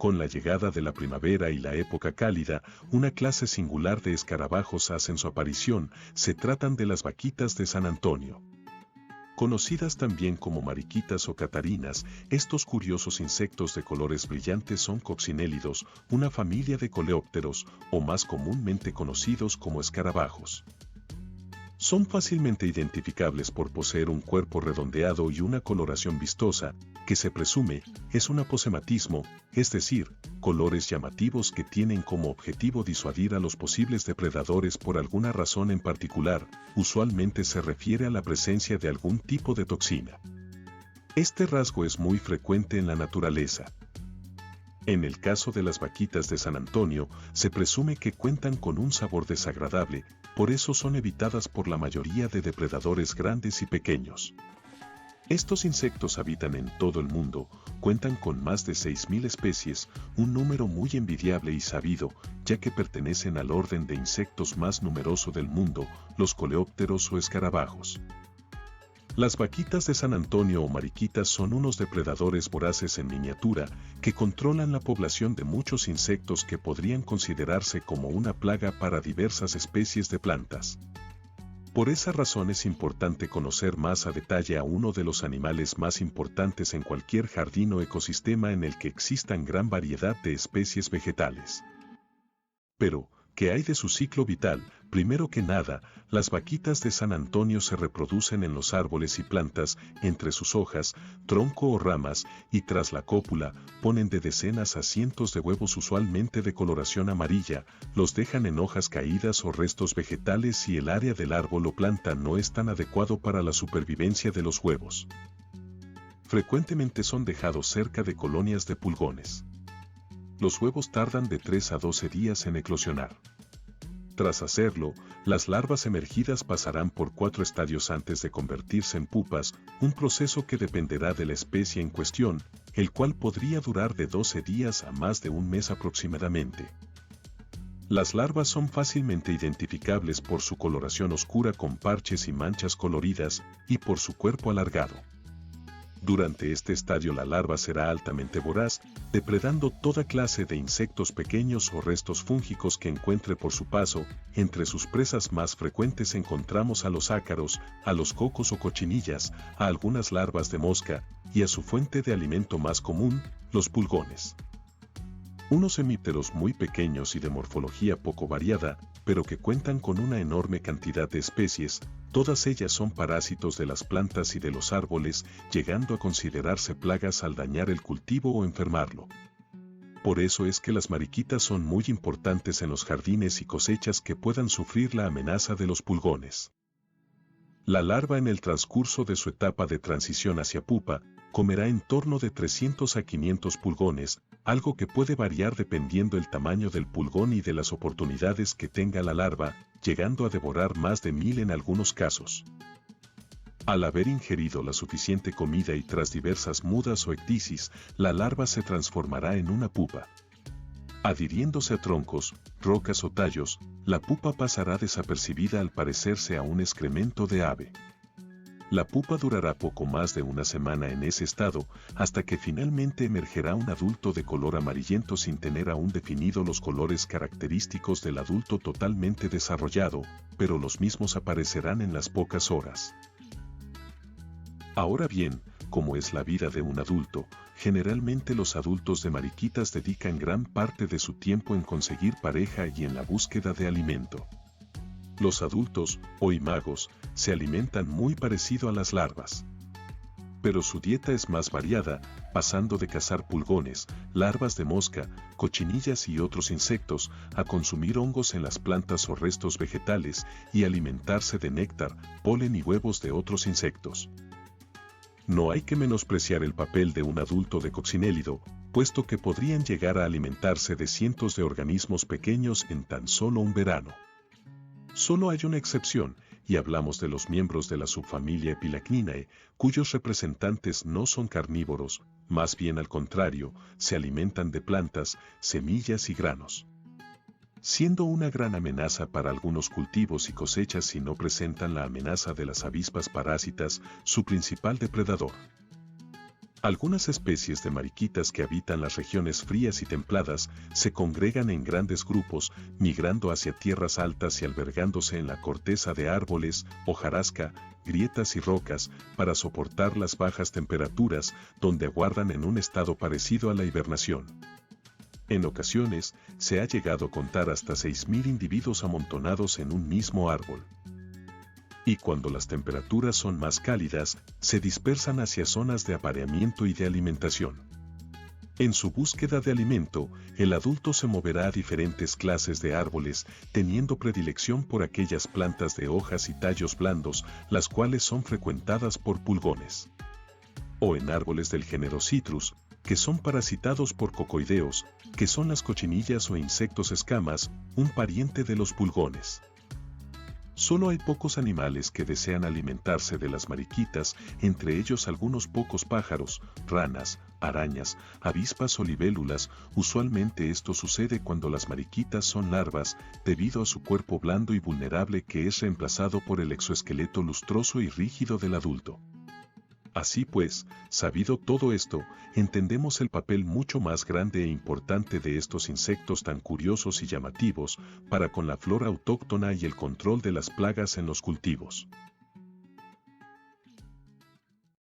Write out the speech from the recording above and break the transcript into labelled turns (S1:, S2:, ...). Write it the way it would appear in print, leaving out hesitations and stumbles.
S1: Con la llegada de la primavera y la época cálida, una clase singular de escarabajos hacen su aparición. Se tratan de las vaquitas de San Antonio. Conocidas también como mariquitas o catarinas, estos curiosos insectos de colores brillantes son coccinélidos, una familia de coleópteros, o más comúnmente conocidos como escarabajos. Son fácilmente identificables por poseer un cuerpo redondeado y una coloración vistosa, que se presume es un aposematismo, es decir, colores llamativos que tienen como objetivo disuadir a los posibles depredadores por alguna razón en particular. Usualmente se refiere a la presencia de algún tipo de toxina. Este rasgo es muy frecuente en la naturaleza. En el caso de las vaquitas de San Antonio, se presume que cuentan con un sabor desagradable, por eso son evitadas por la mayoría de depredadores grandes y pequeños. Estos insectos habitan en todo el mundo, cuentan con más de 6.000 especies, un número muy envidiable y sabido, ya que pertenecen al orden de insectos más numeroso del mundo, los coleópteros o escarabajos. Las vaquitas de San Antonio o mariquitas son unos depredadores voraces en miniatura que controlan la población de muchos insectos que podrían considerarse como una plaga para diversas especies de plantas. Por esa razón es importante conocer más a detalle a uno de los animales más importantes en cualquier jardín o ecosistema en el que existan gran variedad de especies vegetales. Pero, ¿qué hay de su ciclo vital? Primero que nada, las vaquitas de San Antonio se reproducen en los árboles y plantas, entre sus hojas, tronco o ramas, y tras la cópula, ponen de decenas a cientos de huevos usualmente de coloración amarilla, los dejan en hojas caídas o restos vegetales si el área del árbol o planta no es tan adecuado para la supervivencia de los huevos. Frecuentemente son dejados cerca de colonias de pulgones. Los huevos tardan de 3 a 12 días en eclosionar. Tras hacerlo, las larvas emergidas pasarán por 4 estadios antes de convertirse en pupas, un proceso que dependerá de la especie en cuestión, el cual podría durar de 12 días a más de un mes aproximadamente. Las larvas son fácilmente identificables por su coloración oscura con parches y manchas coloridas, y por su cuerpo alargado. Durante este estadio la larva será altamente voraz, depredando toda clase de insectos pequeños o restos fúngicos que encuentre por su paso. Entre sus presas más frecuentes encontramos a los ácaros, a los cocos o cochinillas, a algunas larvas de mosca, y a su fuente de alimento más común, los pulgones. Unos hemípteros muy pequeños y de morfología poco variada, pero que cuentan con una enorme cantidad de especies, todas ellas son parásitos de las plantas y de los árboles, llegando a considerarse plagas al dañar el cultivo o enfermarlo. Por eso es que las mariquitas son muy importantes en los jardines y cosechas que puedan sufrir la amenaza de los pulgones. La larva en el transcurso de su etapa de transición hacia pupa, comerá en torno de 300 a 500 pulgones, algo que puede variar dependiendo el tamaño del pulgón y de las oportunidades que tenga la larva, llegando a devorar más de 1000 en algunos casos. Al haber ingerido la suficiente comida y tras diversas mudas o ectisis, la larva se transformará en una pupa. Adhiriéndose a troncos, rocas o tallos, la pupa pasará desapercibida al parecerse a un excremento de ave. La pupa durará poco más de una semana en ese estado, hasta que finalmente emergerá un adulto de color amarillento sin tener aún definido los colores característicos del adulto totalmente desarrollado, pero los mismos aparecerán en las pocas horas. Ahora bien, como es la vida de un adulto, generalmente los adultos de mariquitas dedican gran parte de su tiempo en conseguir pareja y en la búsqueda de alimento. Los adultos, o imagos, se alimentan muy parecido a las larvas. Pero su dieta es más variada, pasando de cazar pulgones, larvas de mosca, cochinillas y otros insectos, a consumir hongos en las plantas o restos vegetales y alimentarse de néctar, polen y huevos de otros insectos. No hay que menospreciar el papel de un adulto de coccinélido, puesto que podrían llegar a alimentarse de cientos de organismos pequeños en tan solo un verano. Solo hay una excepción, y hablamos de los miembros de la subfamilia Epilacninae, cuyos representantes no son carnívoros, más bien al contrario, se alimentan de plantas, semillas y granos. Siendo una gran amenaza para algunos cultivos y cosechas si no presentan la amenaza de las avispas parásitas, su principal depredador. Algunas especies de mariquitas que habitan las regiones frías y templadas se congregan en grandes grupos, migrando hacia tierras altas y albergándose en la corteza de árboles, hojarasca, grietas y rocas para soportar las bajas temperaturas, donde aguardan en un estado parecido a la hibernación. En ocasiones, se ha llegado a contar hasta 6.000 individuos amontonados en un mismo árbol. Y cuando las temperaturas son más cálidas, se dispersan hacia zonas de apareamiento y de alimentación. En su búsqueda de alimento, el adulto se moverá a diferentes clases de árboles, teniendo predilección por aquellas plantas de hojas y tallos blandos, las cuales son frecuentadas por pulgones. O en árboles del género Citrus, que son parasitados por cocoideos, que son las cochinillas o insectos escamas, un pariente de los pulgones. Solo hay pocos animales que desean alimentarse de las mariquitas, entre ellos algunos pocos pájaros, ranas, arañas, avispas o libélulas. Usualmente esto sucede cuando las mariquitas son larvas, debido a su cuerpo blando y vulnerable que es reemplazado por el exoesqueleto lustroso y rígido del adulto. Así pues, sabido todo esto, entendemos el papel mucho más grande e importante de estos insectos tan curiosos y llamativos para con la flora autóctona y el control de las plagas en los cultivos.